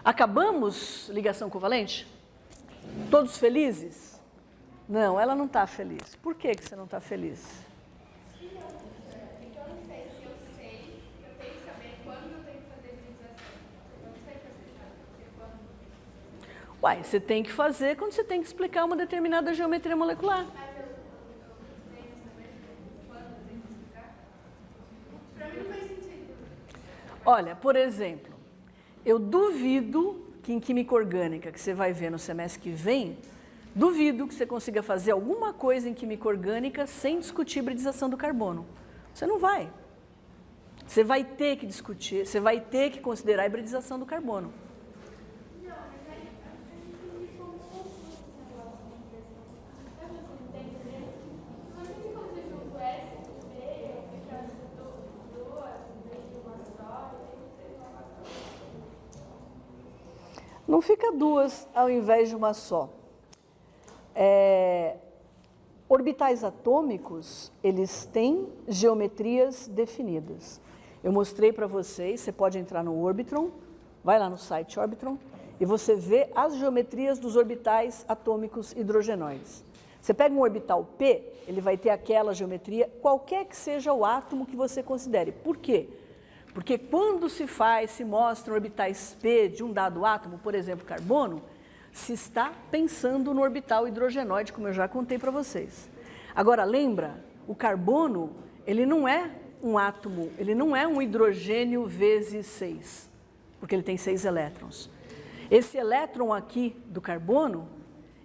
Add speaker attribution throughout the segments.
Speaker 1: Acabamos ligação covalente? Todos felizes? Não, ela não está feliz. Por que você não está feliz? Uai, você tem que fazer quando você tem que explicar uma determinada geometria molecular. Olha, por exemplo, eu duvido que em química orgânica, que você vai ver no semestre que vem, duvido que você consiga fazer alguma coisa em química orgânica sem discutir hibridização do carbono. Você não vai. Você vai ter que discutir, você vai ter que considerar a hibridização do carbono. Não fica duas ao invés de uma só. Orbitais atômicos, eles têm geometrias definidas. Eu mostrei para vocês, você pode entrar no Orbitron, vai lá no site Orbitron, e você vê as geometrias dos orbitais atômicos hidrogenoides. Você pega um orbital P, ele vai ter aquela geometria, qualquer que seja o átomo que você considere. Por quê? Porque quando se mostram orbitais P de um dado átomo, por exemplo, carbono, se está pensando no orbital hidrogenoide, como eu já contei para vocês. Agora, lembra, o carbono, ele não é um átomo, ele não é um hidrogênio vezes 6, porque ele tem 6 elétrons. Esse elétron aqui do carbono,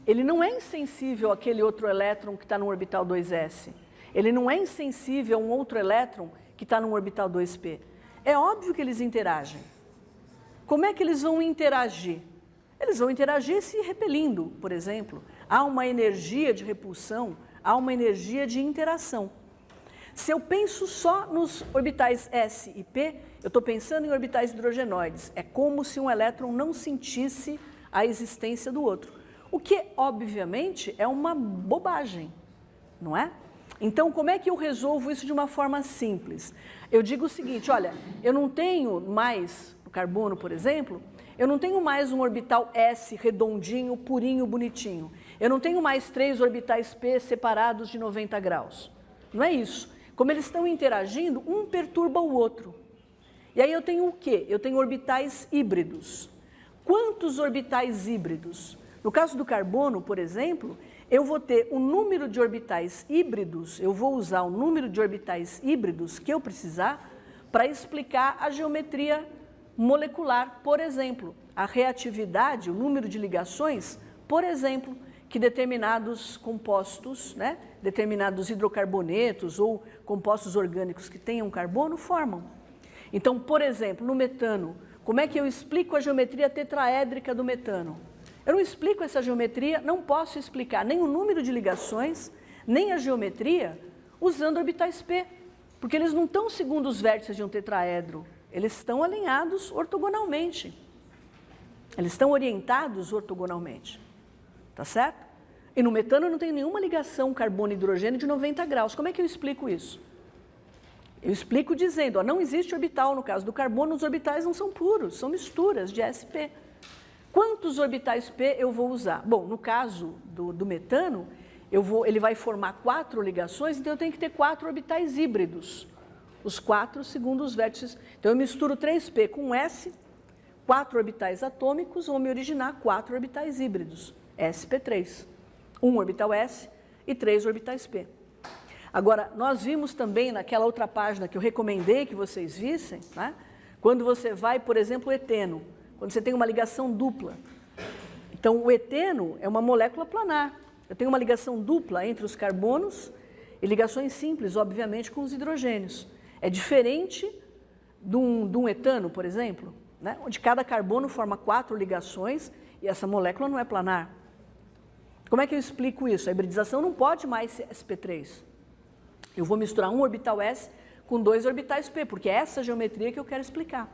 Speaker 1: ele não é insensível àquele outro elétron que está no orbital 2s. Ele não é insensível a um outro elétron que está no orbital 2p. É óbvio que eles interagem. Como é que eles vão interagir? Eles vão interagir se repelindo, por exemplo. Há uma energia de repulsão, há uma energia de interação. Se eu penso só nos orbitais S e P, eu estou pensando em orbitais hidrogenoides. É como se um elétron não sentisse a existência do outro. O que, obviamente, é uma bobagem, não é? Então, como é que eu resolvo isso de uma forma simples? Eu digo o seguinte, olha, eu não tenho mais, no carbono, por exemplo, eu não tenho mais um orbital S redondinho, purinho, bonitinho. Eu não tenho mais 3 orbitais P separados de 90 graus. Não é isso. Como eles estão interagindo, um perturba o outro. E aí eu tenho o quê? Eu tenho orbitais híbridos. Quantos orbitais híbridos? No caso do carbono, por exemplo, eu vou ter o número de orbitais híbridos, eu vou usar o número de orbitais híbridos que eu precisar para explicar a geometria molecular, por exemplo, a reatividade, o número de ligações, por exemplo, que determinados compostos, determinados hidrocarbonetos ou compostos orgânicos que tenham carbono formam. Então, por exemplo, no metano, como é que eu explico a geometria tetraédrica do metano? Eu não explico essa geometria, não posso explicar nem o número de ligações, nem a geometria, usando orbitais P, porque eles não estão segundo os vértices de um tetraedro, eles estão alinhados ortogonalmente. Eles estão orientados ortogonalmente, tá certo? E no metano não tem nenhuma ligação carbono e hidrogênio de 90 graus. Como é que eu explico isso? Eu explico dizendo, não existe orbital no caso do carbono, os orbitais não são puros, são misturas de sp. Quantos orbitais P eu vou usar? Bom, no caso do metano, ele vai formar 4 ligações, então eu tenho que ter 4 orbitais híbridos. Os 4 segundo os vértices. Então eu misturo 3P com S, 4 orbitais atômicos, vão me originar 4 orbitais híbridos, sp3. 1 orbital S e 3 orbitais P. Agora, nós vimos também naquela outra página que eu recomendei que vocês vissem, quando você vai, por exemplo, o eteno, quando você tem uma ligação dupla. Então, o eteno é uma molécula planar. Eu tenho uma ligação dupla entre os carbonos e ligações simples, obviamente, com os hidrogênios. É diferente de um etano, por exemplo, onde cada carbono forma 4 ligações e essa molécula não é planar. Como é que eu explico isso? A hibridização não pode mais ser sp3. Eu vou misturar um orbital S com 2 orbitais P, porque é essa geometria que eu quero explicar.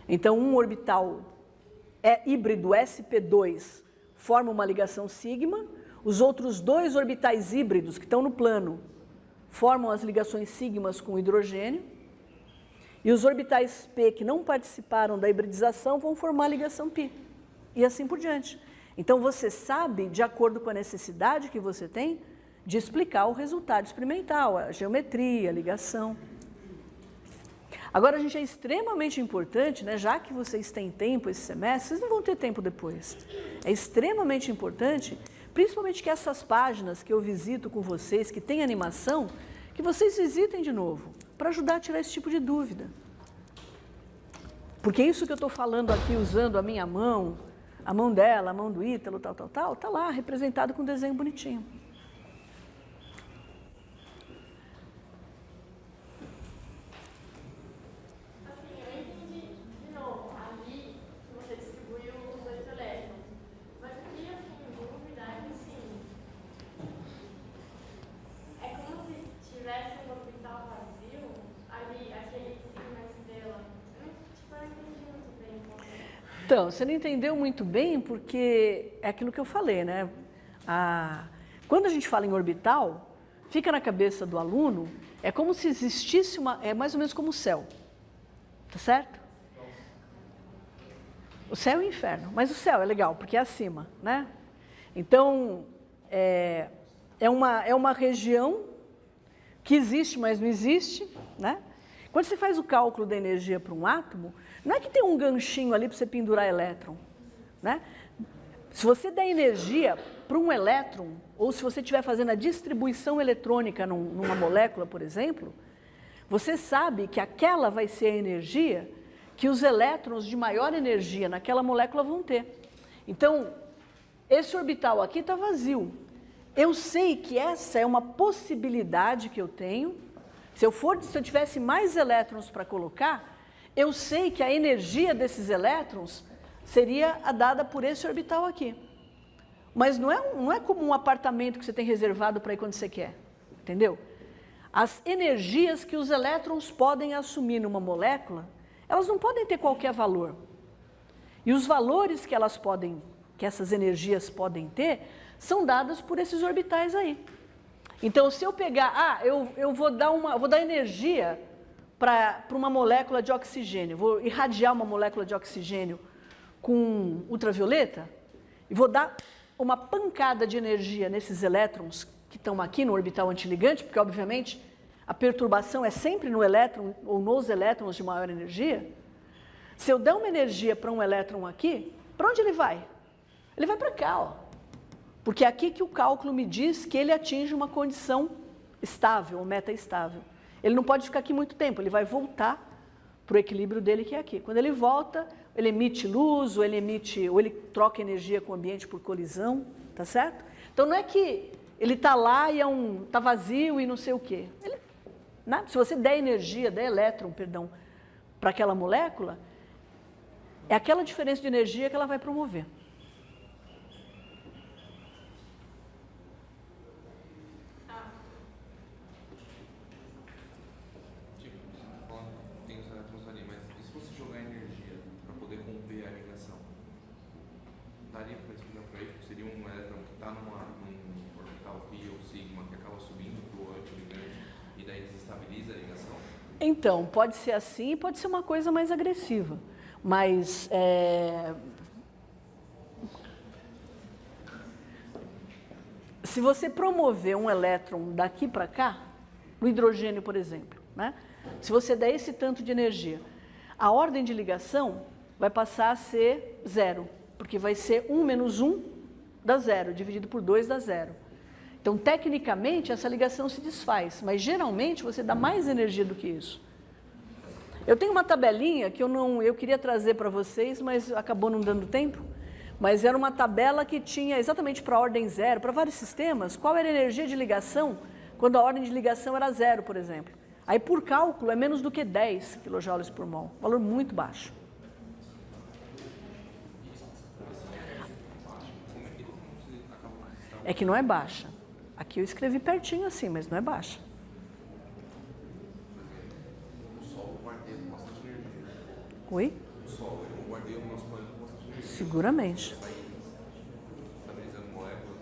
Speaker 1: Então, um orbital híbrido sp2 forma uma ligação sigma, os outros 2 orbitais híbridos que estão no plano formam as ligações sigmas com hidrogênio, E os orbitais P que não participaram da hibridização vão formar a ligação π. E assim por diante. Então, você sabe, de acordo com a necessidade que você tem, de explicar o resultado experimental, a geometria, a ligação. Agora, gente, é extremamente importante, né, já que vocês têm tempo esse semestre, vocês não vão ter tempo depois. É extremamente importante, principalmente que essas páginas que eu visito com vocês, que tem animação, que vocês visitem de novo, para ajudar a tirar esse tipo de dúvida. Porque isso que eu estou falando aqui, usando a minha mão, a mão dela, a mão do Ítalo, tal, está lá, representado com um desenho bonitinho. Então, você não entendeu muito bem porque é aquilo que eu falei, né? Quando a gente fala em orbital, fica na cabeça do aluno, é como se existisse é mais ou menos como o céu, tá certo? O céu e o inferno, mas o céu é legal, porque é acima, né? Então, é uma região que existe, mas não existe, né? Quando você faz o cálculo da energia para um átomo, não é que tem um ganchinho ali para você pendurar elétron, né? Se você der energia para um elétron, ou se você estiver fazendo a distribuição eletrônica numa molécula, por exemplo, você sabe que aquela vai ser a energia que os elétrons de maior energia naquela molécula vão ter. Então, esse orbital aqui está vazio. Eu sei que essa é uma possibilidade que eu tenho. Se eu tivesse mais elétrons para colocar, eu sei que a energia desses elétrons seria a dada por esse orbital aqui. Mas não é como um apartamento que você tem reservado para ir quando você quer, entendeu? As energias que os elétrons podem assumir numa molécula, elas não podem ter qualquer valor. E os valores que essas energias podem ter, são dadas por esses orbitais aí. Então, se eu pegar, eu vou dar energia para uma molécula de oxigênio, vou irradiar uma molécula de oxigênio com ultravioleta, e vou dar uma pancada de energia nesses elétrons que estão aqui no orbital antiligante, porque, obviamente, a perturbação é sempre no elétron ou nos elétrons de maior energia. Se eu der uma energia para um elétron aqui, para onde ele vai? Ele vai para cá, ó. Porque é aqui que o cálculo me diz que ele atinge uma condição estável, ou meta-estável. Ele não pode ficar aqui muito tempo, ele vai voltar para o equilíbrio dele, que é aqui. Quando ele volta, ele emite luz, ou ele troca energia com o ambiente por colisão, tá certo? Então não é que ele está lá e está vazio e não sei o quê. Se você der energia, der elétron, perdão, para aquela molécula, é aquela diferença de energia que ela vai promover. Então, pode ser assim, pode ser uma coisa mais agressiva, mas se você promover um elétron daqui para cá, no hidrogênio, por exemplo, né? Se você der esse tanto de energia, a ordem de ligação vai passar a ser zero, porque vai ser 1 menos 1 dá zero, dividido por 2 dá zero. Então, tecnicamente, essa ligação se desfaz, mas geralmente você dá mais energia do que isso. Eu tenho uma tabelinha que eu queria trazer para vocês, mas acabou não dando tempo. Mas era uma tabela que tinha exatamente para a ordem zero, para vários sistemas, qual era a energia de ligação quando a ordem de ligação era zero, por exemplo. Aí, por cálculo, é menos do que 10 kJ por mol, valor muito baixo. É que não é baixa. Aqui eu escrevi pertinho assim, mas não é baixa.
Speaker 2: O Sol guardeia bastante energia.
Speaker 1: Oi?
Speaker 2: O Sol guardeia o nosso planeta bastante energia.
Speaker 1: Seguramente.
Speaker 2: Estabilizando moléculas.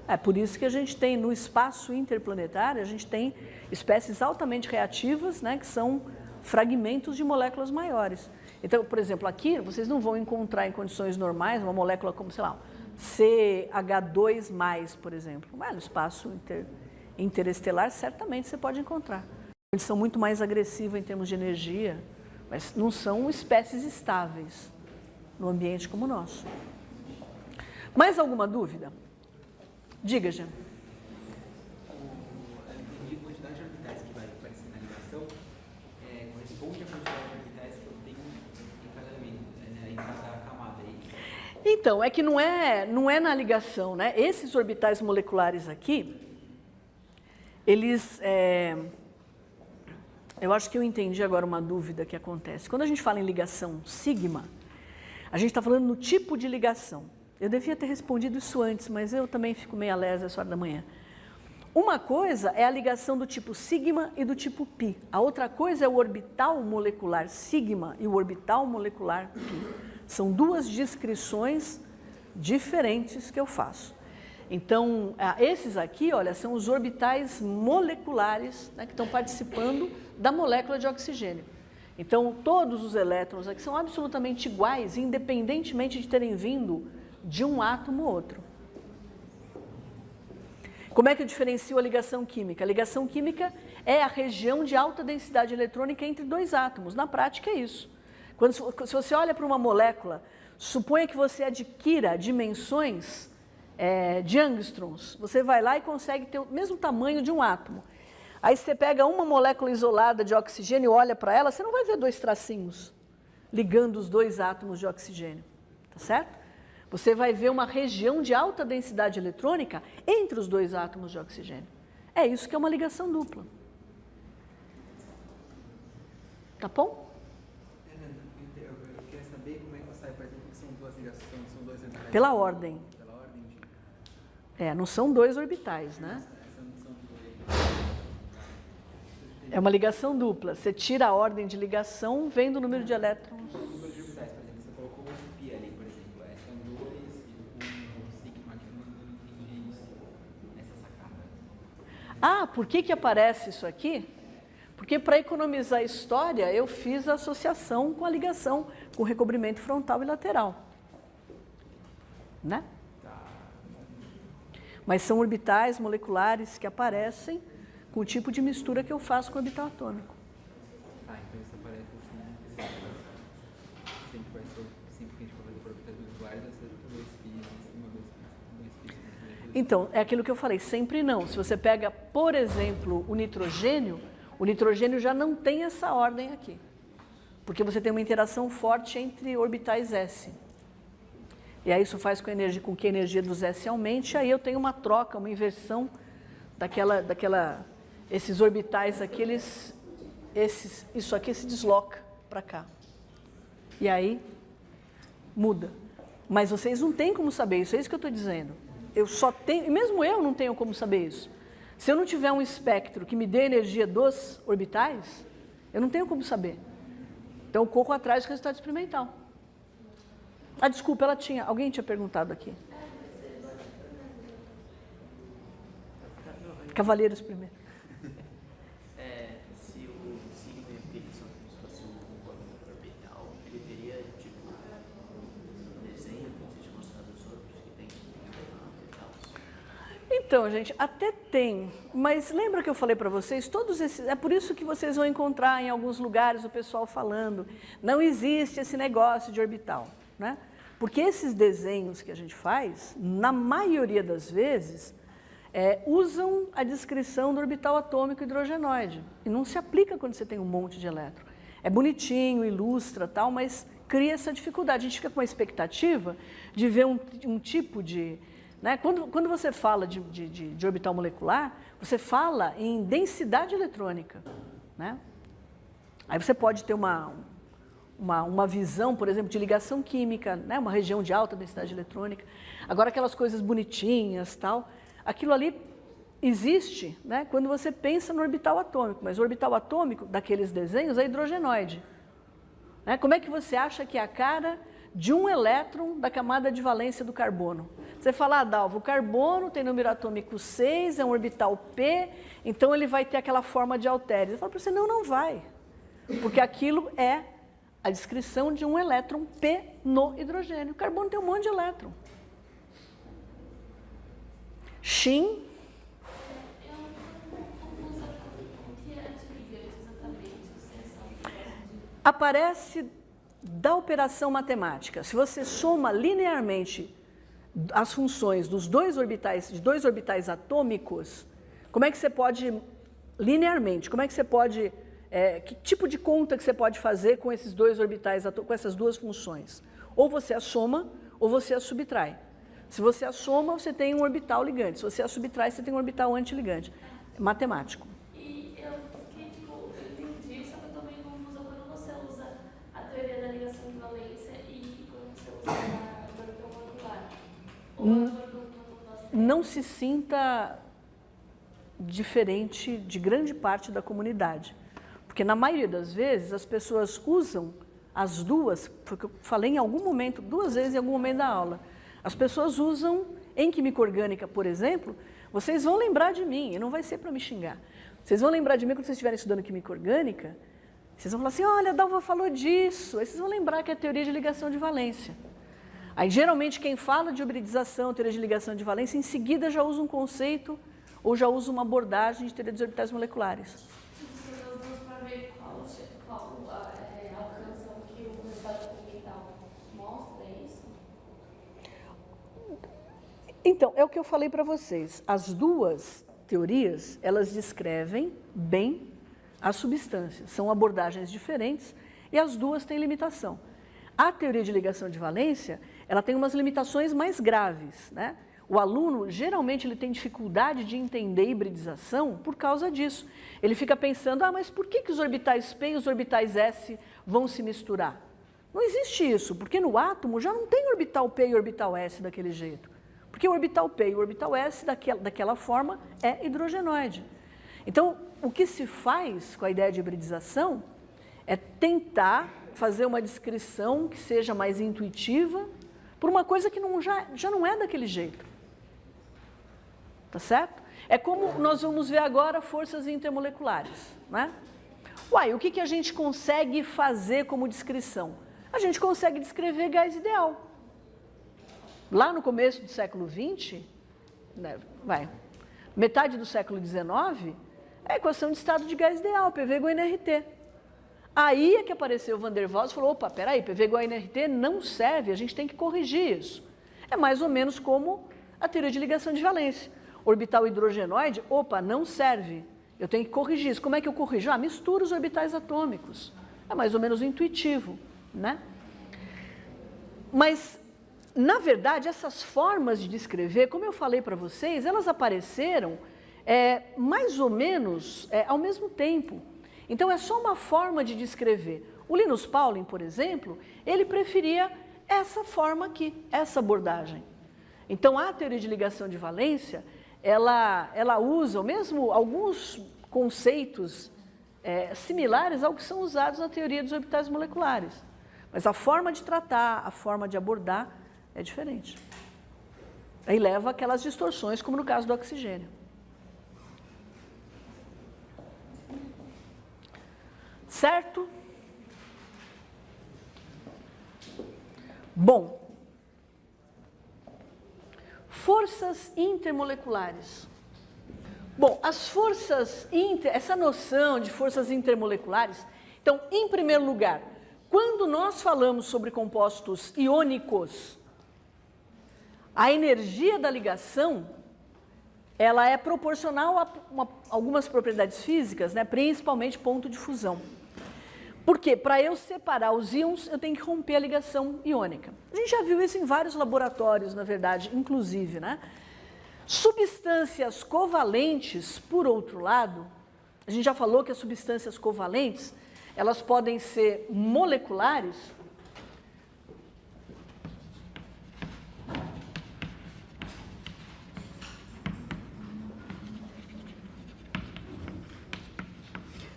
Speaker 1: É por isso que a gente tem no espaço interplanetário, a gente tem espécies altamente reativas, né, que são fragmentos de moléculas maiores. Então, por exemplo, aqui vocês não vão encontrar em condições normais uma molécula como, sei lá, CH2+, por exemplo. Mas no espaço interestelar, certamente você pode encontrar. Eles são muito mais agressivos em termos de energia, mas não são espécies estáveis no ambiente como o nosso. Mais alguma dúvida? Diga, Jean.
Speaker 3: A quantidade de orbitais que vai aparecer na ligação corresponde à quantidade de orbitais que eu tenho em cada elemento, em cada camada.
Speaker 1: Então, é que não é na ligação, né? Esses orbitais moleculares aqui, eles... eu acho que eu entendi agora uma dúvida que acontece. Quando a gente fala em ligação sigma, a gente está falando no tipo de ligação. Eu devia ter respondido isso antes, mas eu também fico meio lesa essa hora da manhã. Uma coisa é a ligação do tipo sigma e do tipo pi. A outra coisa é o orbital molecular sigma e o orbital molecular pi. São duas descrições diferentes que eu faço. Então, esses aqui, olha, são os orbitais moleculares, né, que estão participando da molécula de oxigênio. Então, todos os elétrons aqui são absolutamente iguais, independentemente de terem vindo de um átomo ou outro. Como é que eu diferencio a ligação química? A ligação química é a região de alta densidade eletrônica entre dois átomos. Na prática é isso. Se você olha para uma molécula, suponha que você adquira dimensões de angstroms. Você vai lá e consegue ter o mesmo tamanho de um átomo. Aí você pega uma molécula isolada de oxigênio e olha para ela, você não vai ver dois tracinhos ligando os dois átomos de oxigênio. Tá certo? Você vai ver uma região de alta densidade eletrônica entre os dois átomos de oxigênio. É isso que é uma ligação dupla. Tá bom?
Speaker 3: Eu queria saber como é que sai, por exemplo, que são duas ligações, são dois orbitais.
Speaker 1: Pela ordem.
Speaker 3: Pela ordem de...
Speaker 1: Não são dois orbitais, né? É uma ligação dupla. Você tira a ordem de ligação, vem do número de elétrons.
Speaker 3: O número de orbitais, por exemplo, você colocou um pi ali, por exemplo. São dois e um sigma que eu não entendi isso nessa sacada.
Speaker 1: Por que aparece isso aqui? Porque para economizar a história, eu fiz a associação com a ligação, com o recobrimento frontal e lateral. Né? Mas são orbitais moleculares que aparecem com o tipo de mistura que eu faço com o orbital atômico.
Speaker 3: Então isso aparece assim, sempre vai ser, sempre que a gente for fazer por orbitais moleculares, vai ser dois pis em cima, dois pis.
Speaker 1: Então, é aquilo que eu falei, sempre não. Se você pega, por exemplo, o nitrogênio já não tem essa ordem aqui. Porque você tem uma interação forte entre orbitais S. E aí isso faz com que a energia dos S aumente, aí eu tenho uma troca, uma inversão esses orbitais aqui, isso aqui se desloca para cá. E aí muda. Mas vocês não têm como saber isso, é isso que eu estou dizendo. Eu só tenho, e mesmo eu não tenho como saber isso. Se eu não tiver um espectro que me dê energia dos orbitais, eu não tenho como saber. Então eu corro atrás do resultado experimental. Desculpa, alguém tinha perguntado aqui. Cavaleiros primeiro.
Speaker 4: Se o sigma e o pi são como se fosse um orbital, ele teria tipo um desenho, como você tinha mostrado os outros, que tem orbitals?
Speaker 1: Então, gente, até tem, mas lembra que eu falei para vocês, todos esses, é por isso que vocês vão encontrar em alguns lugares o pessoal falando, não existe esse negócio de orbital, né? Porque esses desenhos que a gente faz, na maioria das vezes, usam a descrição do orbital atômico hidrogenoide. E não se aplica quando você tem um monte de elétron. É bonitinho, ilustra, tal, mas cria essa dificuldade. A gente fica com a expectativa de ver um tipo de... Né? Quando você fala de orbital molecular, você fala em densidade eletrônica. Né? Aí você pode ter uma visão, por exemplo, de ligação química, né? Uma região de alta densidade eletrônica. Agora, aquelas coisas bonitinhas, tal, aquilo ali existe, né? Quando você pensa no orbital atômico, mas o orbital atômico daqueles desenhos é hidrogenoide. Né? Como é que você acha que é a cara de um elétron da camada de valência do carbono? Você fala, Dalva, o carbono tem número atômico 6, é um orbital P, então ele vai ter aquela forma de halteres. Eu falo para você, não vai. porque aquilo é a descrição de um elétron P no hidrogênio. O carbono tem um monte de elétron. Shin. Aparece da operação matemática. Se você soma linearmente as funções dos de dois orbitais atômicos, como é que você pode, linearmente, como é que você pode, que tipo de conta que você pode fazer com esses dois orbitais, com essas duas funções? Ou você a soma, ou você a subtrai. Se você a soma, você tem um orbital ligante. Se você a subtrai, você tem um orbital antiligante. É matemático.
Speaker 5: E eu fiquei, tipo, eu entendi, só que eu tô meio confusa quando você usa a teoria da ligação de valência e quando você usa a orbital molecular. Ou a orbital.
Speaker 1: Não se sinta diferente de grande parte da comunidade. Porque na maioria das vezes as pessoas usam as duas, foi o que eu falei em algum momento, 2 vezes em algum momento da aula. As pessoas usam, em química orgânica, por exemplo, vocês vão lembrar de mim, e não vai ser para me xingar. Vocês vão lembrar de mim quando vocês estiverem estudando química orgânica, vocês vão falar assim, olha, a Dalva falou disso. Aí vocês vão lembrar que é a teoria de ligação de valência. Aí, geralmente, quem fala de hibridização, teoria de ligação de valência, em seguida já usa um conceito ou já usa uma abordagem de teoria dos orbitais moleculares.
Speaker 5: Você usa as duas para ver qual alcança o que o resultado experimental mostra, é isso?
Speaker 1: Então, é o que eu falei para vocês. As duas teorias, elas descrevem bem as substâncias. São abordagens diferentes e as duas têm limitação. A teoria de ligação de valência, ela tem umas limitações mais graves, né? O aluno, geralmente, ele tem dificuldade de entender hibridização por causa disso. Ele fica pensando, mas por que os orbitais P e os orbitais S vão se misturar? Não existe isso, porque no átomo já não tem orbital P e orbital S daquele jeito. Porque o orbital P e o orbital S, daquela forma, é hidrogenoide. Então, o que se faz com a ideia de hibridização é tentar fazer uma descrição que seja mais intuitiva por uma coisa que já não é daquele jeito. Tá certo? É como nós vamos ver agora forças intermoleculares, né? O que a gente consegue fazer como descrição? A gente consegue descrever gás ideal. Lá no começo do século XX, né, metade do século XIX, é a equação de estado de gás ideal, PV igual a nRT. Aí é que apareceu o Van der Waals e falou, opa, peraí, PV igual a nRT não serve, a gente tem que corrigir isso. É mais ou menos como a teoria de ligação de valência. Orbital hidrogenoide, opa, não serve, eu tenho que corrigir isso. Como é que eu corrijo? Mistura os orbitais atômicos. É mais ou menos intuitivo, né? Mas, na verdade, essas formas de descrever, como eu falei para vocês, elas apareceram mais ou menos ao mesmo tempo. Então, é só uma forma de descrever. O Linus Pauling, por exemplo, ele preferia essa forma aqui, essa abordagem. Então, a teoria de ligação de valência, ela usa mesmo alguns conceitos similares ao que são usados na teoria dos orbitais moleculares. Mas a forma de tratar, a forma de abordar é diferente. Aí leva aquelas distorções, como no caso do oxigênio. Certo? Bom, forças intermoleculares. Bom, as forças, essa noção de forças intermoleculares, então, em primeiro lugar, quando nós falamos sobre compostos iônicos, a energia da ligação, ela é proporcional a algumas propriedades físicas, né, principalmente ponto de fusão. Por quê? Para eu separar os íons, eu tenho que romper a ligação iônica. A gente já viu isso em vários laboratórios, na verdade, inclusive, né? Substâncias covalentes, por outro lado, a gente já falou que as substâncias covalentes, elas podem ser moleculares,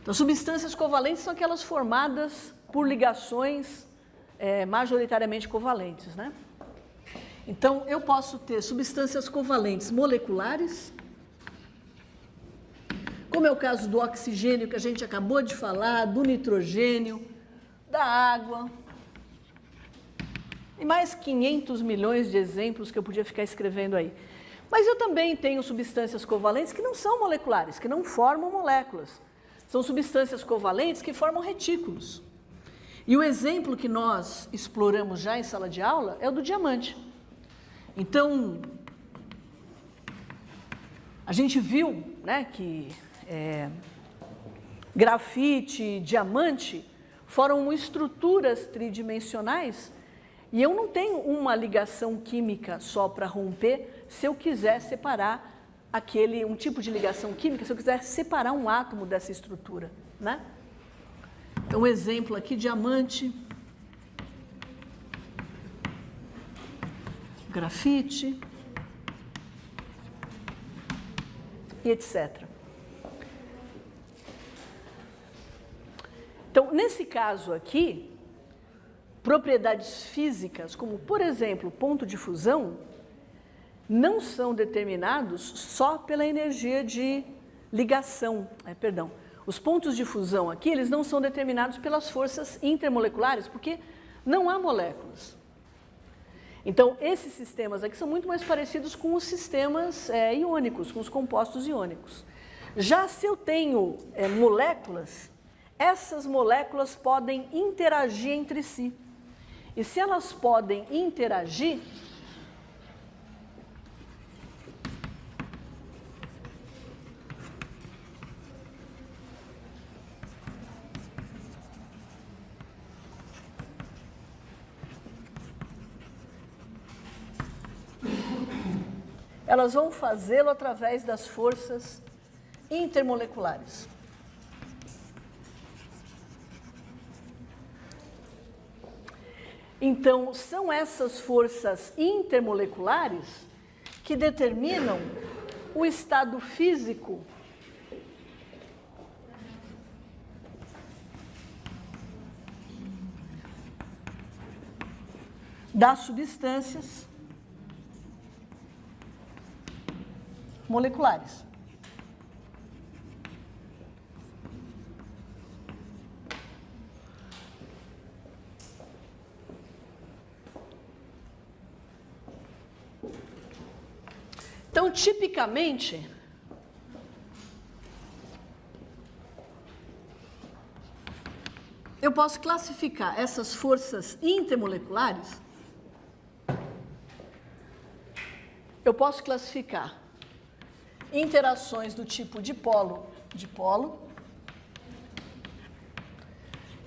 Speaker 1: então, substâncias covalentes são aquelas formadas por ligações majoritariamente covalentes, né? Então, eu posso ter substâncias covalentes moleculares, como é o caso do oxigênio que a gente acabou de falar, do nitrogênio, da água, e mais 500 milhões de exemplos que eu podia ficar escrevendo aí. Mas eu também tenho substâncias covalentes que não são moleculares, que não formam moléculas. São substâncias covalentes que formam retículos. E o exemplo que nós exploramos já em sala de aula é o do diamante. Então, a gente viu, né, que grafite e diamante formam estruturas tridimensionais e eu não tenho uma ligação química só para romper se eu quiser separar um tipo de ligação química, se eu quiser separar um átomo dessa estrutura, né? Então, um exemplo aqui, diamante, grafite e etc. Então, nesse caso aqui, propriedades físicas, como, por exemplo, ponto de fusão, não são determinados só pela energia de ligação. Os pontos de fusão aqui, eles não são determinados pelas forças intermoleculares, porque não há moléculas. Então, esses sistemas aqui são muito mais parecidos com os sistemas iônicos, com os compostos iônicos. Já se eu tenho moléculas, essas moléculas podem interagir entre si. E se elas podem interagir, elas vão fazê-lo através das forças intermoleculares. Então, são essas forças intermoleculares que determinam o estado físico das substâncias moleculares. Então, tipicamente, eu posso classificar essas forças intermoleculares, eu posso classificar interações do tipo dipolo,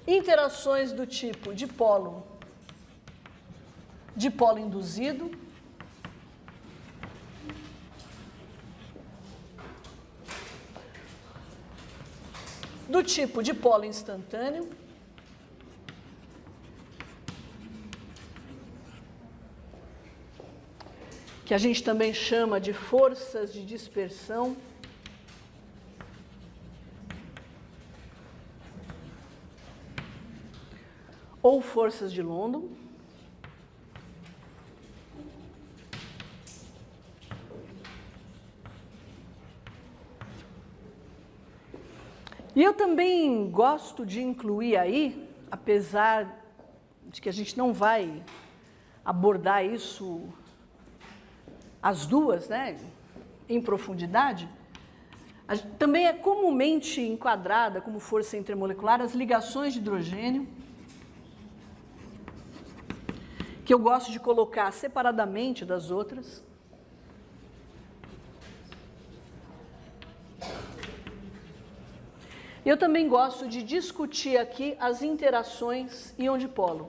Speaker 1: interações do tipo dipolo induzido, do tipo dipolo instantâneo, que a gente também chama de forças de dispersão, ou forças de London. E eu também gosto de incluir aí, apesar de que a gente não vai abordar isso as duas, né, em profundidade, também é comumente enquadrada como força intermolecular as ligações de hidrogênio, que eu gosto de colocar separadamente das outras. Eu também gosto de discutir aqui as interações íon-dipolo.